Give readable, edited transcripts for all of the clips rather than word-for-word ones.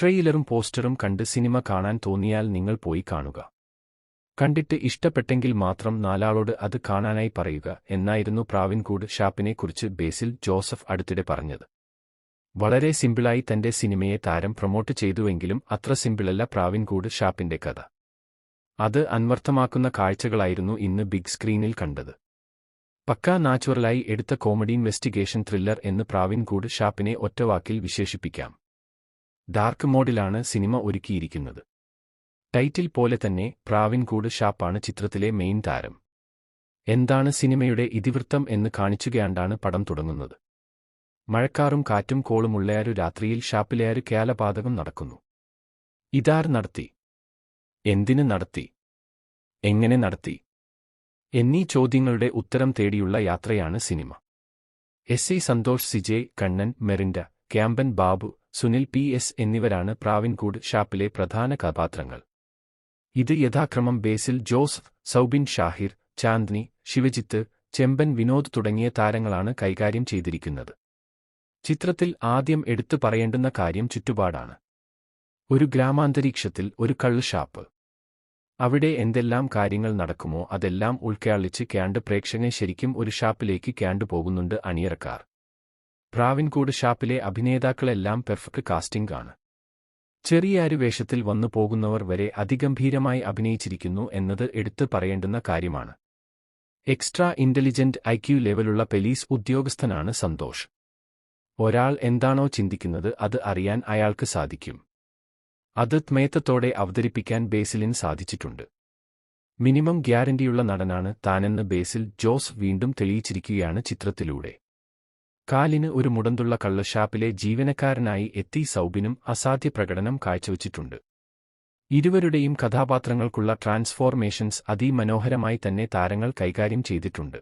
ട്രെയിലറും പോസ്റ്ററും കണ്ട് സിനിമ കാണാൻ തോന്നിയാൽ നിങ്ങൾ പോയി കാണുക. കണ്ടിട്ട് ഇഷ്ടപ്പെട്ടെങ്കിൽ മാത്രം നാലാളോട് അത് കാണാനായി പറയുക എന്നായിരുന്നു പ്രാവിൻകൂട് ഷാപ്പിനെക്കുറിച്ച് ബേസിൽ ജോസഫ് അടുത്തിടെ പറഞ്ഞത്. വളരെ സിമ്പിളായി തന്റെ സിനിമയെ താരം പ്രൊമോട്ട് ചെയ്തുവെങ്കിലും അത്ര സിമ്പിളല്ല പ്രാവിൻകൂട് ഷാപ്പിന്റെ കഥ. അത് അന്വർത്ഥമാക്കുന്ന കാഴ്ചകളായിരുന്നു ഇന്ന് ബിഗ് സ്ക്രീനിൽ കണ്ടത്. പക്കാ നാച്ചുറലായി എടുത്ത കോമഡി ഇൻവെസ്റ്റിഗേഷൻ ത്രില്ലർ എന്ന് പ്രാവിൻകൂട് ഷാപ്പിനെ ഒറ്റവാക്കിൽ വിശേഷിപ്പിക്കാം. ഡാർക്ക് മോഡിലാണ് സിനിമ ഒരുക്കിയിരിക്കുന്നത്. ടൈറ്റിൽ പോലെ തന്നെ പ്രാവിൻകൂട് ഷാപ്പാണ് ചിത്രത്തിലെ മെയിൻ താരം. എന്താണ് സിനിമയുടെ ഇതിവൃത്തം എന്ന് കാണിച്ചുകയാണ്ടാണ് പടം തുടങ്ങുന്നത്. മഴക്കാറും കാറ്റും കോളുമുള്ളയാരു രാത്രിയിൽ ഷാപ്പിലെയാരു ക്യാലപാതകം നടക്കുന്നു. ഇതാർ നടത്തി? എന്തിന് നടത്തി? എങ്ങനെ നടത്തി? എന്നീ ചോദ്യങ്ങളുടെ ഉത്തരം തേടിയുള്ള യാത്രയാണ് cinema. SI. Santhosh, CJ, Kannan, Merinda, ക്യാമ്പൻ ബാബു, സുനിൽ പി.എസ്. എന്നിവരാണ് പ്രാവിൻകൂട് ഷാപ്പിലെ പ്രധാന കഥാപാത്രങ്ങൾ. ഇത് യഥാക്രമം ബേസിൽ ജോസഫ്, സൗബിൻ ഷാഹിർ, ചാന്ദ്നി, ശിവജിത്ത്, ചെമ്പൻ വിനോദ് തുടങ്ങിയ താരങ്ങളാണ് കൈകാര്യം ചെയ്തിരിക്കുന്നത്. ചിത്രത്തിൽ ആദ്യം എടുത്തു പറയേണ്ടുന്ന കാര്യം ചുറ്റുപാടാണ്. ഒരു ഗ്രാമാന്തരീക്ഷത്തിൽ ഒരു കള്ള് ഷാപ്പ്. അവിടെ എന്തെല്ലാം കാര്യങ്ങൾ നടക്കുമോ അതെല്ലാം ഉൾക്കൊള്ളിച്ച് ക്യാണ്ട് പ്രേക്ഷകനെ ശരിക്കും ഒരു ഷാപ്പിലേക്ക് ക്യാണ്ടുപോകുന്നുണ്ട് അണിയറക്കാർ. പ്രാവിൻകൂട് ഷാപ്പിലെ അഭിനേതാക്കളെല്ലാം പെർഫെക്റ്റ് കാസ്റ്റിംഗ് ആണ്. ചെറിയൊരു വേഷത്തിൽ വന്നു പോകുന്നവർ വരെ അതിഗംഭീരമായി അഭിനയിച്ചിരിക്കുന്നു എന്നത് എടുത്തു പറയേണ്ടുന്ന കാര്യമാണ്. എക്സ്ട്രാ ഇന്റലിജന്റ് ഐക്യു ലെവലുള്ള പോലീസ് ഉദ്യോഗസ്ഥനാണ് സന്തോഷ്. ഒരാൾ എന്താണോ ചിന്തിക്കുന്നത് അത് അറിയാൻ അയാൾക്ക് സാധിക്കും. അത് ത്മേത്തത്തോടെ അവതരിപ്പിക്കാൻ ബേസിലിന് സാധിച്ചിട്ടുണ്ട്. മിനിമം ഗ്യാരണ്ടിയുള്ള നടനാണ് താനെന്ന് ബേസിൽ ജോസ് വീണ്ടും തെളിയിച്ചിരിക്കുകയാണ് ചിത്രത്തിലൂടെ. കാലിന് ഒരു മുടന്തുള്ള കള്ള് ഷാപ്പിലെ ജീവനക്കാരനായി എത്തി സൗബിനും അസാധ്യ പ്രകടനം കാഴ്ചവച്ചിട്ടുണ്ട്. ഇരുവരുടെയും കഥാപാത്രങ്ങൾക്കുള്ള ട്രാൻസ്ഫോർമേഷൻസ് അതിമനോഹരമായി തന്നെ താരങ്ങൾ കൈകാര്യം ചെയ്തിട്ടുണ്ട്.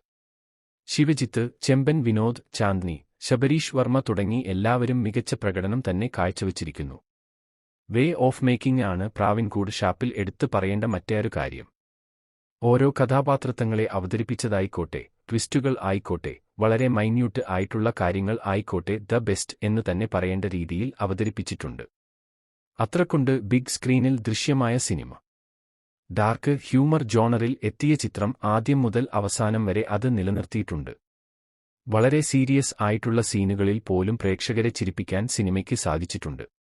ശിവജിത്ത്, ചെമ്പൻ വിനോദ്, ചാന്ദ്നി, ശബരീഷ് വർമ്മ തുടങ്ങി എല്ലാവരും മികച്ച പ്രകടനം തന്നെ കാഴ്ചവച്ചിരിക്കുന്നു. വേ ഓഫ് മേക്കിംഗ് ആണ് പ്രാവിൻകൂട് ഷാപ്പിൽ എടുത്തു പറയേണ്ട മറ്റൊരു കാര്യം. ഓരോ കഥാപാത്രങ്ങളെ അവതരിപ്പിച്ചതായിക്കോട്ടെ, ട്വിസ്റ്റുകൾ ആയിക്കോട്ടെ, വളരെ മൈന്യൂട്ട് ആയിട്ടുള്ള കാര്യങ്ങൾ ആയിക്കോട്ടെ, ദ ബെസ്റ്റ് എന്ന് തന്നെ പറയേണ്ട രീതിയിൽ അവതരിപ്പിച്ചിട്ടുണ്ട്. അത്രക്കൊണ്ട് ബിഗ് സ്ക്രീനിൽ ദൃശ്യമായ സിനിമ. ഡാർക്ക് ഹ്യൂമർ ജോണറിൽ എത്തിയ ചിത്രം ആദ്യം മുതൽ അവസാനം വരെ അത് നിലനിർത്തിയിട്ടുണ്ട്. വളരെ സീരിയസ് ആയിട്ടുള്ള സീനുകളിൽ പോലും പ്രേക്ഷകരെ ചിരിപ്പിക്കാൻ സിനിമയ്ക്ക് സാധിച്ചിട്ടുണ്ട്.